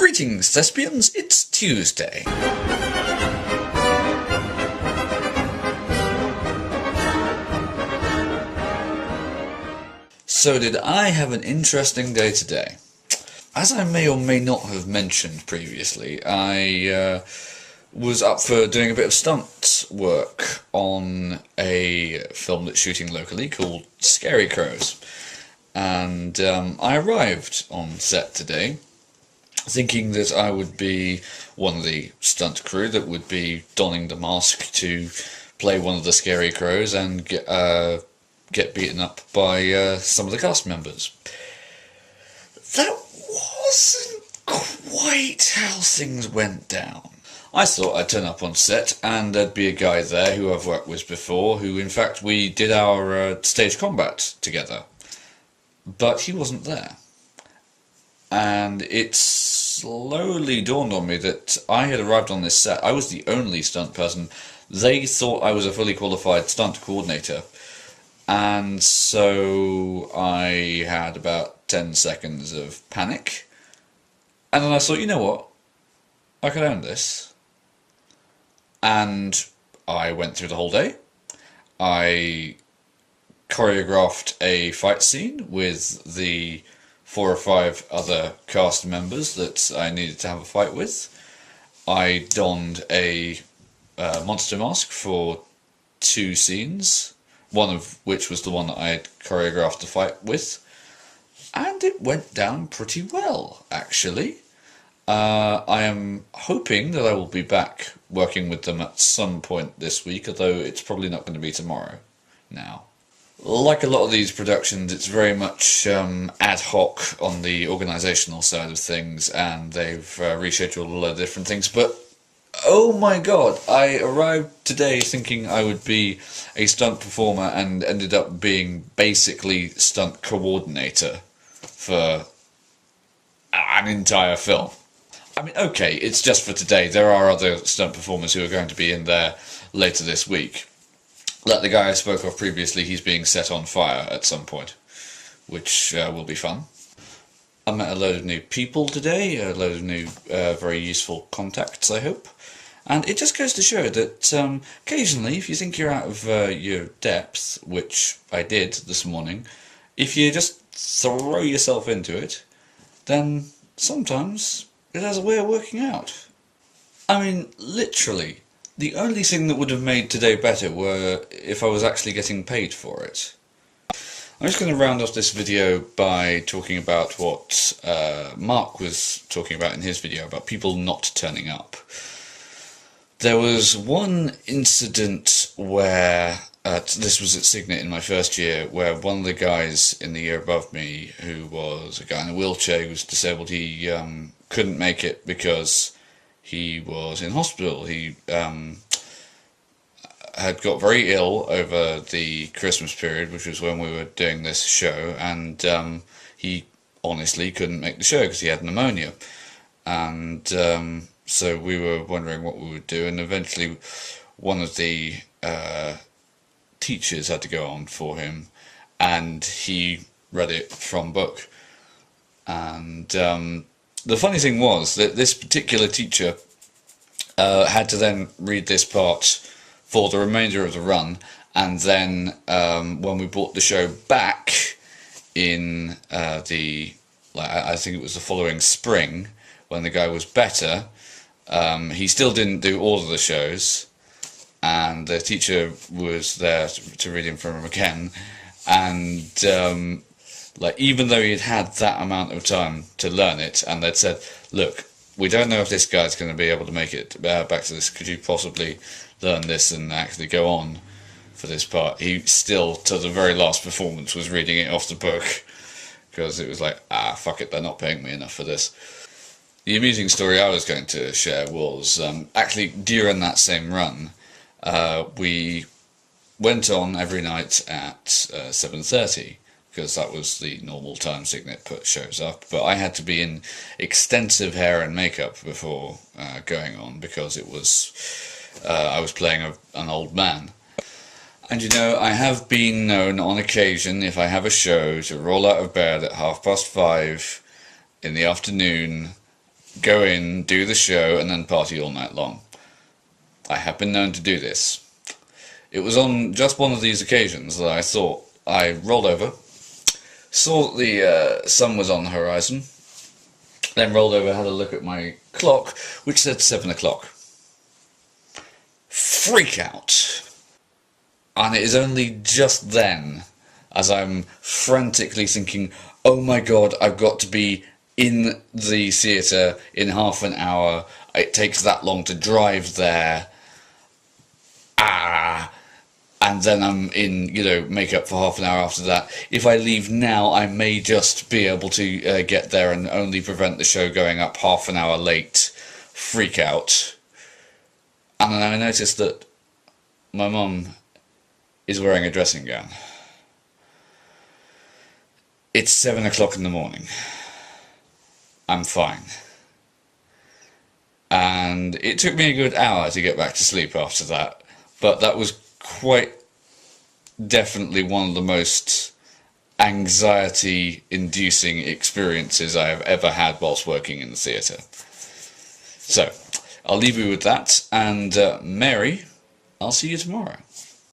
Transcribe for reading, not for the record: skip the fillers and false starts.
Greetings, thespians, it's Tuesday. So did I have an interesting day today? As I may or may not have mentioned previously, I was up for doing a bit of stunt work on a film that's shooting locally called Scary Crows. And I arrived on set today thinking that I would be one of the stunt crew that would be donning the mask to play one of the Scary Crows and get beaten up by some of the cast members. That wasn't quite how things went down. I thought I'd turn up on set and there'd be a guy there who I've worked with before, who in fact we did our stage combat together. But he wasn't there. And it slowly dawned on me that I had arrived on this set. I was the only stunt person. They thought I was a fully qualified stunt coordinator. And so I had about 10 seconds of panic. And then I thought, you know what? I could own this. And I went through the whole day. I choreographed a fight scene with the 4 or 5 other cast members that I needed to have a fight with. I donned a monster mask for 2 scenes, one of which was the one that I had choreographed the fight with, and it went down pretty well, actually. I am hoping that I will be back working with them at some point this week, although it's probably not going to be tomorrow now. Like a lot of these productions, it's very much ad hoc on the organisational side of things, and they've rescheduled a lot of different things, but oh my god, I arrived today thinking I would be a stunt performer and ended up being basically stunt coordinator for an entire film. I mean, okay, it's just for today. There are other stunt performers who are going to be in there later this week. Like the guy I spoke of previously, he's being set on fire at some point, which will be fun. I met a load of new people today, a load of new very useful contacts, I hope. And it just goes to show that occasionally, if you think you're out of your depth, which I did this morning, if you just throw yourself into it, then sometimes it has a way of working out. I mean, literally, the only thing that would have made today better were if I was actually getting paid for it. I'm just going to round off this video by talking about what Mark was talking about in his video, about people not turning up. There was one incident where, this was at Signet in my first year, where one of the guys in the year above me, who was a guy in a wheelchair who was disabled, he couldn't make it because he was in hospital. He had got very ill over the Christmas period, which was when we were doing this show, and he honestly couldn't make the show because he had pneumonia. And so we were wondering what we would do, and eventually one of the teachers had to go on for him, and he read it from book. And the funny thing was that this particular teacher had to then read this part for the remainder of the run, and then when we brought the show back in I think it was the following spring, when the guy was better, he still didn't do all of the shows, and the teacher was there to read him from him again, and even though he'd had that amount of time to learn it, and they'd said, look, we don't know if this guy's going to be able to make it back to this, could you possibly learn this and actually go on for this part? He still, to the very last performance, was reading it off the book, because it was like, fuck it, they're not paying me enough for this. The amusing story I was going to share was, actually during that same run, we went on every night at 7:30, because that was the normal time Signet put shows up, but I had to be in extensive hair and makeup before going on, because it was I was playing an old man. And you know, I have been known on occasion, if I have a show, to roll out of bed at 5:30 in the afternoon go in, do the show, and then party all night long. I have been known to do this. It was on just one of these occasions that I thought I rolled over, saw that the sun was on the horizon, then rolled over, had a look at my clock, which said 7 o'clock. Freak out! And it is only just then, as I'm frantically thinking, oh my god, I've got to be in the theatre in half an hour, it takes that long to drive there, and then I'm in, makeup for half an hour after that. If I leave now, I may just be able to get there and only prevent the show going up half an hour late. Freak out. And then I noticed that my mum is wearing a dressing gown. It's 7 o'clock in the morning. I'm fine. And it took me a good hour to get back to sleep after that, but that was quite definitely one of the most anxiety-inducing experiences I have ever had whilst working in the theatre. So, I'll leave you with that, and Mary, I'll see you tomorrow.